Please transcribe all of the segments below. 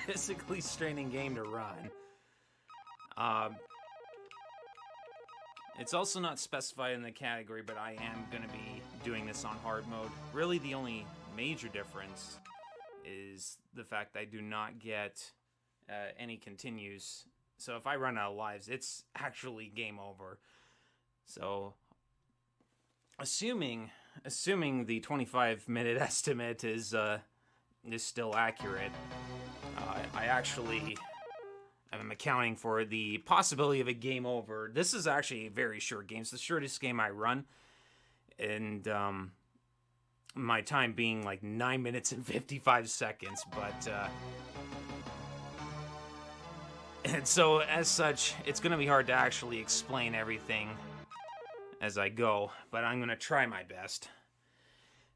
physically straining game to run. It's also not specified in the category, but I am going to be doing this on hard mode. Really, the only major difference is the fact I do not get any continues. So if I run out of lives, it's actually game over. So assuming the 25-minute estimate is still accurate, I actually am accounting for the possibility of a game over. This is actually a very short game. It's the shortest game I run, and my time being like 9 minutes and 55 seconds. But and so as such, it's going to be hard to actually explain everything as I go, but I'm going to try my best.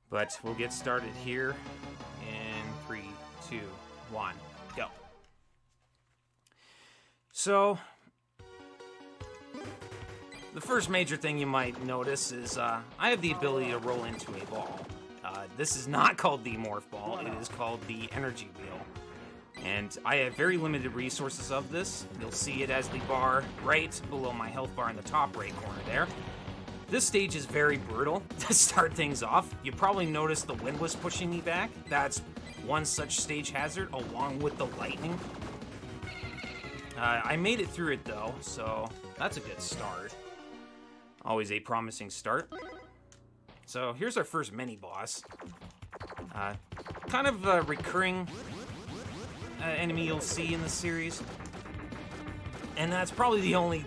But we'll get started here in 3, 2, 1, go. So, the first major thing you might notice is I have the ability to roll into a ball. This is not called the morph ball, it is called the energy wheel. And I have very limited resources of this. You'll see it as the bar right below my health bar in the top right corner there. This stage is very brutal to start things off. You probably noticed the wind was pushing me back. That's one such stage hazard, along with the lightning. I made it through it though, so that's a good start. Always a promising start. So here's our first mini-boss. Kind of a recurring enemy you'll see in the series. And that's probably the only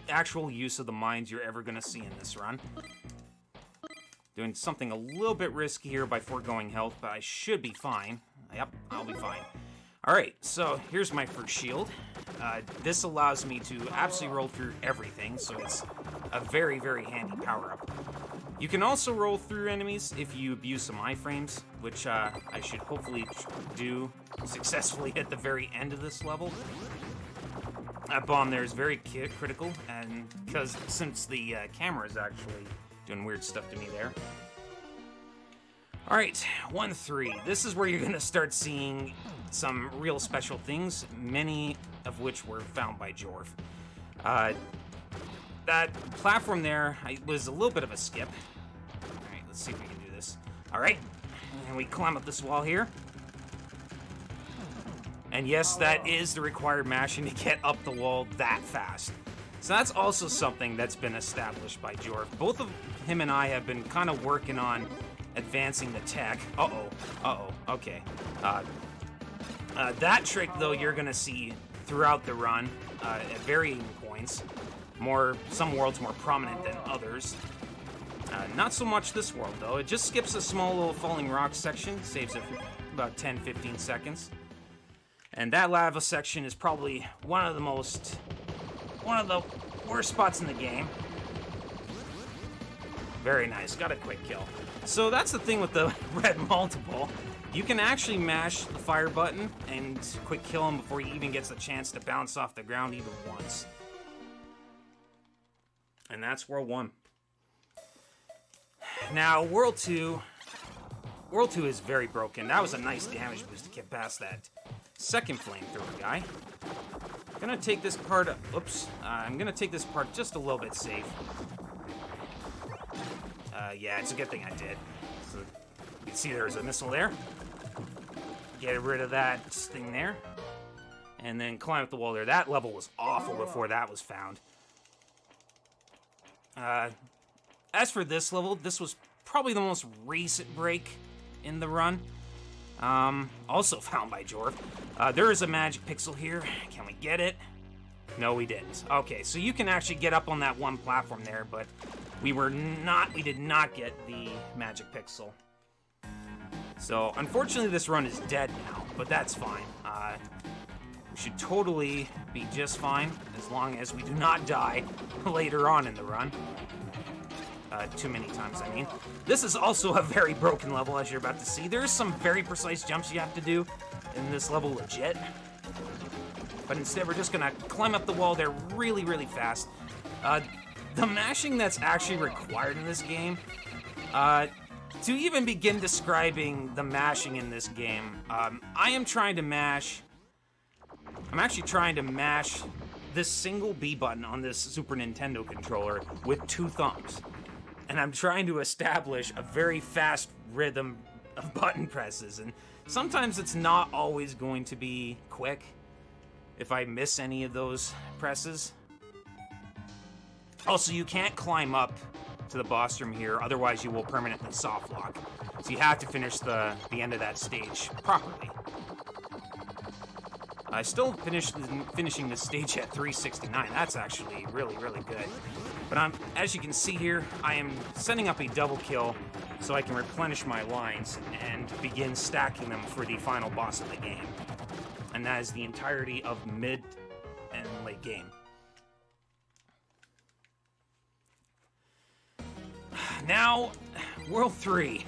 actual use of the mines you're ever going to see in this run. Doing something a little bit risky here by foregoing health, but I should be fine. Yep, I'll be fine. Alright, so here's my first shield. This allows me to absolutely roll through everything, so it's a very, very handy power-up. You can also roll through enemies if you abuse some iframes, which I should hopefully do successfully at the very end of this level. That bomb there is very critical, and because since the camera is actually doing weird stuff to me there. Alright, 1-3. This is where you're going to start seeing some real special things, many of which were found by Jorf. That platform there was a little bit of a skip. Alright, let's see if we can do this. Alright, and we climb up this wall here. And yes, that is the required mashing to get up the wall that fast. So that's also something that's been established by Jorf. Both of him and I have been kind of working on advancing the tech. Okay. That trick, though, you're going to see throughout the run at varying points. Some worlds more prominent than others. Not so much this world, though. It just skips a small little falling rock section, saves it for about 10-15 seconds. And that lava section is probably one of the worst spots in the game. Very nice, got a quick kill. So that's the thing with the red multiple. You can actually mash the fire button and quick kill him before he even gets the chance to bounce off the ground even once. And that's World 1. Now, World 2 is very broken. That was a nice damage boost to get past that second flamethrower guy. I'm gonna take this part, I'm gonna take this part just a little bit safe. Yeah, it's a good thing I did. So you can see there's a missile there. Get rid of that thing there. And then climb up the wall there. That level was awful before that was found. As for this level, this was probably the most recent break in the run. Also found by Jorf. There is a magic pixel here. Can we get it? No, we didn't. Okay, so you can actually get up on that one platform there, but we did not get the magic pixel. So, unfortunately, this run is dead now, but that's fine. We should totally be just fine, as long as we do not die later on in the run. Too many times, I mean. This is also a very broken level, as you're about to see. There's some very precise jumps you have to do in this level, legit. But instead, we're just gonna climb up the wall there really, really fast. The mashing that's actually required in this game To even begin describing the mashing in this game, I'm actually trying to mash this single B button on this Super Nintendo controller with 2 thumbs. And I'm trying to establish a very fast rhythm of button presses. And sometimes it's not always going to be quick if I miss any of those presses. Also, you can't climb up to the boss room here, otherwise you will permanently soft lock. So you have to finish the end of that stage properly. I still finishing this stage at 369. That's actually really, really good. But as you can see here, I am setting up a double kill so I can replenish my lines and begin stacking them for the final boss of the game. And that is the entirety of mid and late game. Now, World 3.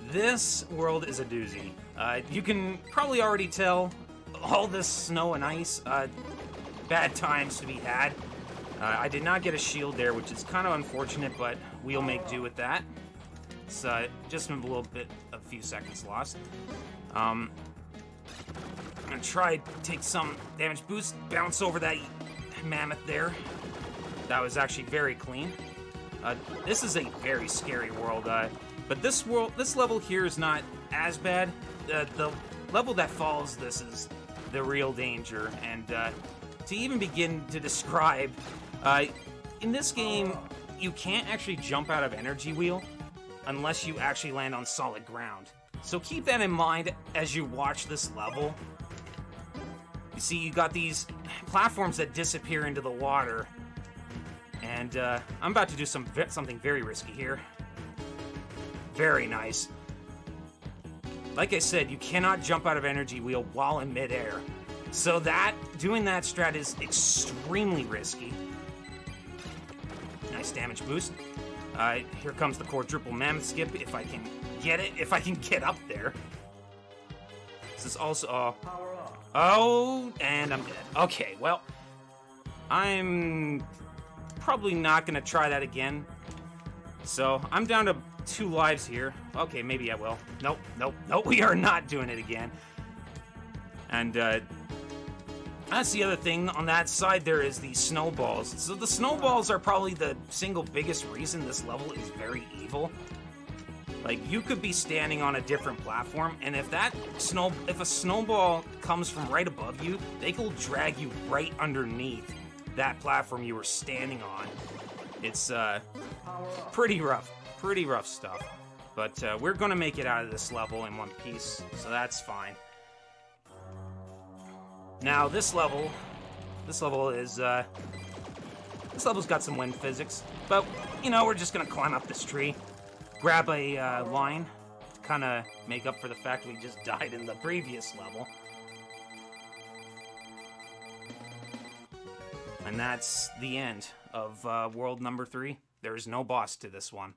This world is a doozy. You can probably already tell all this snow and ice, bad times to be had. I did not get a shield there, which is kind of unfortunate, but we'll make do with that. It's just a little bit, a few seconds lost. I'm gonna try to take some damage boost, bounce over that mammoth there. That was actually very clean. This is a very scary world, but this level here is not as bad. The level that follows this is the real danger, and to even begin to describe, in this game, you can't actually jump out of energy wheel unless you actually land on solid ground. So keep that in mind as you watch this level. You see, you got these platforms that disappear into the water, and I'm about to do something very risky here. Very nice. Like I said, you cannot jump out of energy wheel while in midair. So doing that strat is extremely risky. Nice damage boost. Here comes the quadruple mammoth skip, if I can get it, if I can get up there. This is also, oh, and I'm dead. Okay, well, I'm probably not gonna try that again. So I'm down to 2 lives here. Okay, maybe I will. Nope, we are not doing it again. And that's the other thing. On that side there is the snowballs. So the snowballs are probably the single biggest reason this level is very evil. Like, you could be standing on a different platform, and if a snowball comes from right above you, they will drag you right underneath that platform you were standing on. It's pretty rough stuff. But we're gonna make it out of this level in one piece, so that's fine. Now this level's got some wind physics, but we're just gonna climb up this tree, grab a line to kind of make up for the fact we just died in the previous level. And that's the end of world number 3. There is no boss to this one.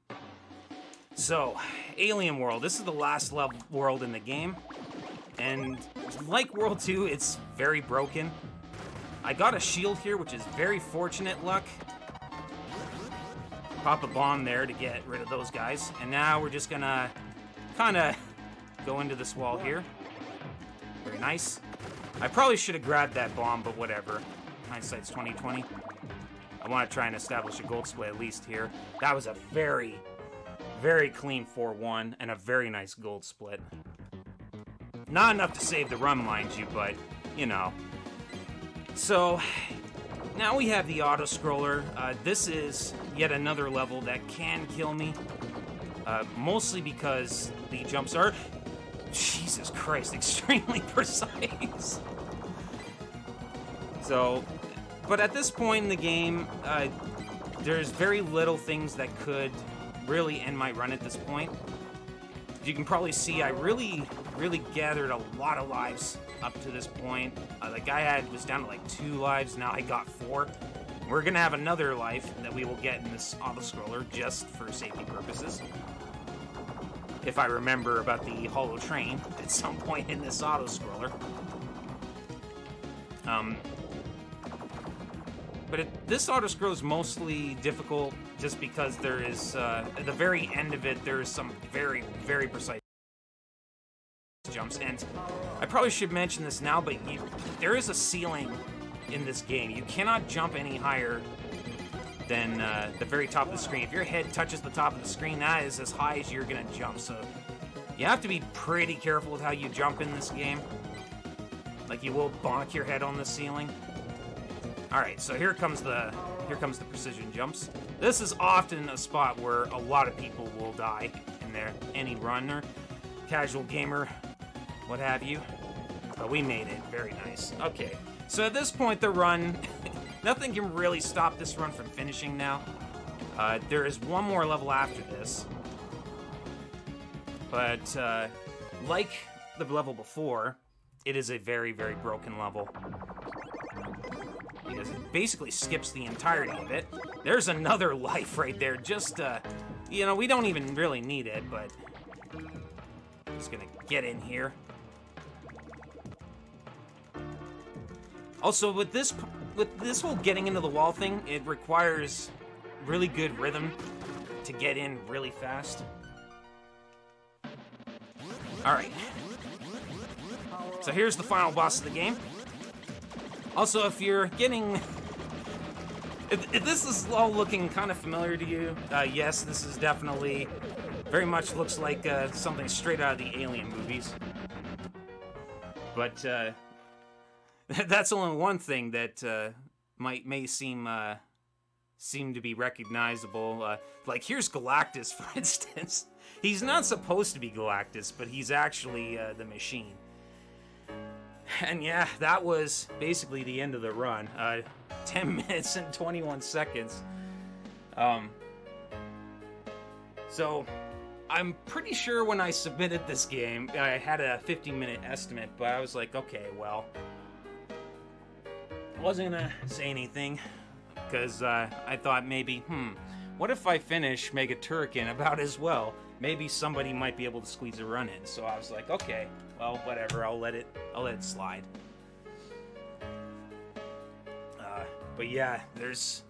So, Alien World. This is the last world in the game. And like World 2, it's very broken. I got a shield here, which is very fortunate luck. Pop a bomb there to get rid of those guys. And now we're just gonna kind of go into this wall here. Very nice. I probably should have grabbed that bomb, but whatever. Hindsight's 20/20. I want to try and establish a gold split at least here. That was a very, very clean 4-1 and a very nice gold split. Not enough to save the run, mind you, but, So, now we have the auto-scroller. This is yet another level that can kill me. Mostly because the jumps are, Jesus Christ, extremely precise. So, but at this point in the game, there's very little things that could really end my run at this point. As you can probably see, I really gathered a lot of lives up to this point. The guy was down to like 2 lives, now I got 4. We're gonna have another life that we will get in this auto-scroller just for safety purposes. If I remember about the hollow train at some point in this But this auto-scroll is mostly difficult just because there is, at the very end of it, there is some very, very precise jumps. And I probably should mention this now, but there is a ceiling in this game. You cannot jump any higher than the very top of the screen. If your head touches the top of the screen, that is as high as you're going to jump. So you have to be pretty careful with how you jump in this game. Like, you will bonk your head on the ceiling. Alright, so here comes the precision jumps. This is often a spot where a lot of people will die in there. Any runner, casual gamer, what have you. But we made it. Very nice. Okay, so at this point the run, nothing can really stop this run from finishing now. There is one more level after this. But like the level before, it is a very, very broken level. Because it basically skips the entirety of it. There's another life right there. Just, you know, we don't even really need it, but I'm just gonna get in here. Also, with this whole getting into the wall thing, it requires really good rhythm to get in really fast. Alright. So here's the final boss of the game. Also, if you're getting... If this is all looking kind of familiar to you, yes, this is definitely... very much looks like something straight out of the Alien movies. But that's only one thing that may seem to be recognizable. Like, here's Galactus, for instance. He's not supposed to be Galactus, but he's actually the machine. And yeah, that was basically the end of the run. 10 minutes and 21 seconds. So, I'm pretty sure when I submitted this game, I had a 15-minute estimate, but I was like, okay, well, I wasn't gonna say anything, because I thought maybe, what if I finish Mega Turrican about as well? Maybe somebody might be able to squeeze a run in. So I was like, okay, well, whatever, I'll let it slide. But yeah, there's